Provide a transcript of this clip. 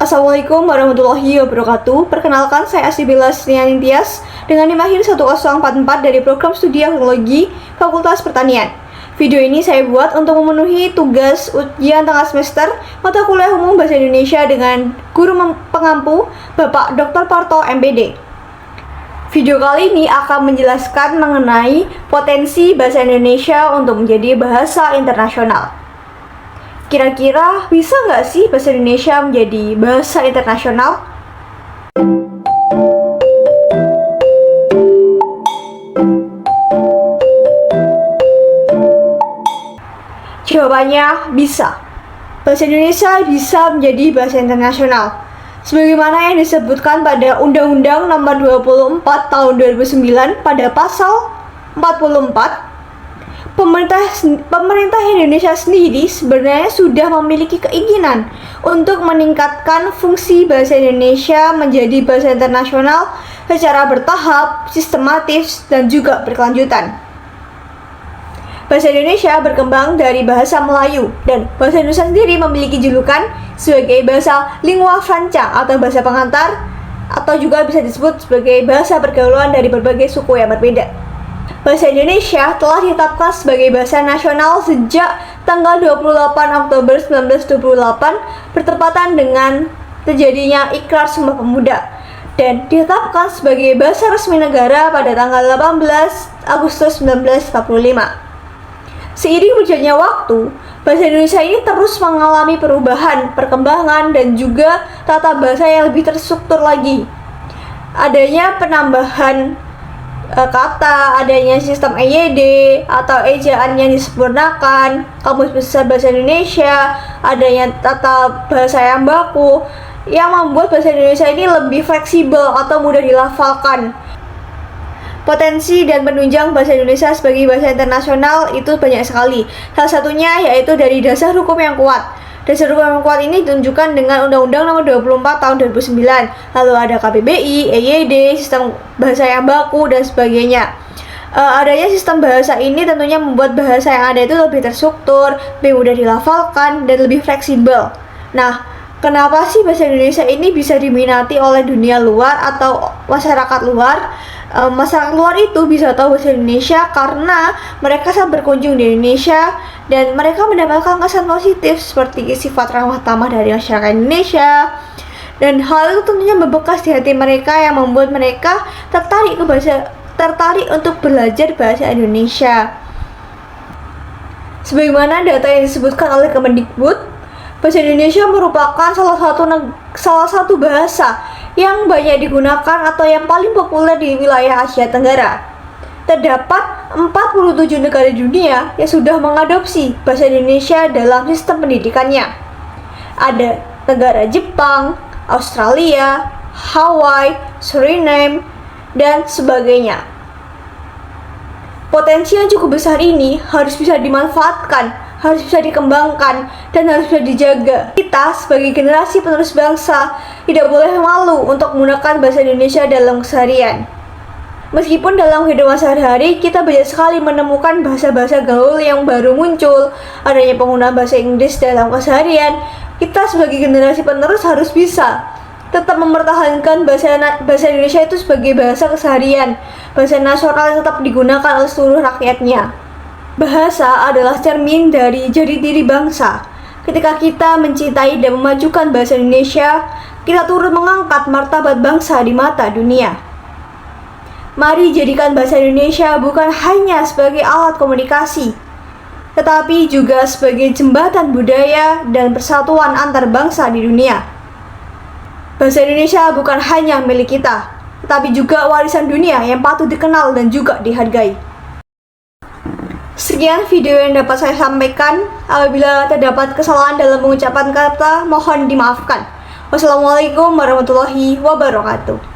Assalamualaikum warahmatullahi wabarakatuh. Perkenalkan, saya Asybila Sniantias dengan NIM akhir 1044 dari program studi teknologi Fakultas Pertanian. Video ini saya buat untuk memenuhi tugas ujian tengah semester mata kuliah umum Bahasa Indonesia dengan guru pengampu Bapak Dr. Parto MPD. Video kali ini akan menjelaskan mengenai potensi bahasa Indonesia untuk menjadi bahasa internasional. Kira-kira bisa nggak sih bahasa Indonesia menjadi bahasa internasional? Jawabannya bisa. Bahasa Indonesia bisa menjadi bahasa internasional. Sebagaimana yang disebutkan pada Undang-Undang Nomor 24 Tahun 2009 pada pasal 44, Pemerintah Indonesia sendiri sebenarnya sudah memiliki keinginan untuk meningkatkan fungsi bahasa Indonesia menjadi bahasa internasional secara bertahap, sistematis, dan juga berkelanjutan. Bahasa Indonesia berkembang dari bahasa Melayu, dan bahasa Indonesia sendiri memiliki julukan sebagai bahasa lingua franca atau bahasa pengantar, atau juga bisa disebut sebagai bahasa pergaulan dari berbagai suku yang berbeda. Bahasa Indonesia telah ditetapkan sebagai bahasa nasional sejak tanggal 28 Oktober 1928 bertepatan dengan terjadinya Ikrar Sumpah Pemuda, dan ditetapkan sebagai bahasa resmi negara pada tanggal 18 Agustus 1945. Seiring berjalannya waktu, bahasa Indonesia ini terus mengalami perubahan, perkembangan, dan juga tata bahasa yang lebih terstruktur lagi. Adanya penambahan kata, adanya sistem EYD atau ejaan yang disempurnakan, kamus besar bahasa Indonesia, adanya tata bahasa yang baku yang membuat bahasa Indonesia ini lebih fleksibel atau mudah dilafalkan. Potensi dan penunjang bahasa Indonesia sebagai bahasa internasional itu banyak sekali. Salah satunya yaitu dari dasar hukum yang kuat. Dasar hukum yang kuat ini ditunjukkan dengan Undang-Undang Nomor 24 Tahun 2009. Lalu ada KBBI, EYD, sistem bahasa yang baku, dan sebagainya. Adanya sistem bahasa ini tentunya membuat bahasa yang ada itu lebih terstruktur, lebih mudah dilafalkan, dan lebih fleksibel. Nah, kenapa sih bahasa Indonesia ini bisa diminati oleh dunia luar atau masyarakat luar? Masyarakat luar itu bisa tahu bahasa Indonesia karena mereka saat berkunjung di Indonesia dan mereka mendapatkan kesan positif seperti sifat ramah tamah dari masyarakat Indonesia, dan hal itu tentunya membekas di hati mereka yang membuat mereka tertarik untuk belajar bahasa Indonesia. Sebagaimana data yang disebutkan oleh Kemendikbud, bahasa Indonesia merupakan salah satu bahasa yang banyak digunakan atau yang paling populer di wilayah Asia Tenggara. Terdapat 47 negara di dunia yang sudah mengadopsi bahasa Indonesia dalam sistem pendidikannya. Ada negara Jepang, Australia, Hawaii, Suriname, dan sebagainya. Potensi yang cukup besar ini harus bisa dimanfaatkan, harus bisa dikembangkan, dan harus bisa dijaga. Kita sebagai generasi penerus bangsa tidak boleh malu untuk menggunakan bahasa Indonesia dalam keseharian. Meskipun dalam kehidupan sehari-hari kita banyak sekali menemukan bahasa-bahasa gaul yang baru muncul, adanya penggunaan bahasa Inggris dalam keseharian, kita sebagai generasi penerus harus bisa tetap mempertahankan bahasa Indonesia itu sebagai bahasa keseharian, bahasa nasional yang tetap digunakan oleh seluruh rakyatnya. Bahasa adalah cermin dari jati diri bangsa. Ketika kita mencintai dan memajukan bahasa Indonesia, kita turut mengangkat martabat bangsa di mata dunia. Mari jadikan bahasa Indonesia bukan hanya sebagai alat komunikasi, tetapi juga sebagai jembatan budaya dan persatuan antar bangsa di dunia. Bahasa Indonesia bukan hanya milik kita, tetapi juga warisan dunia yang patut dikenal dan juga dihargai. Sekian video yang dapat saya sampaikan. Apabila terdapat kesalahan dalam mengucapkan kata, mohon dimaafkan. Wassalamualaikum warahmatullahi wabarakatuh.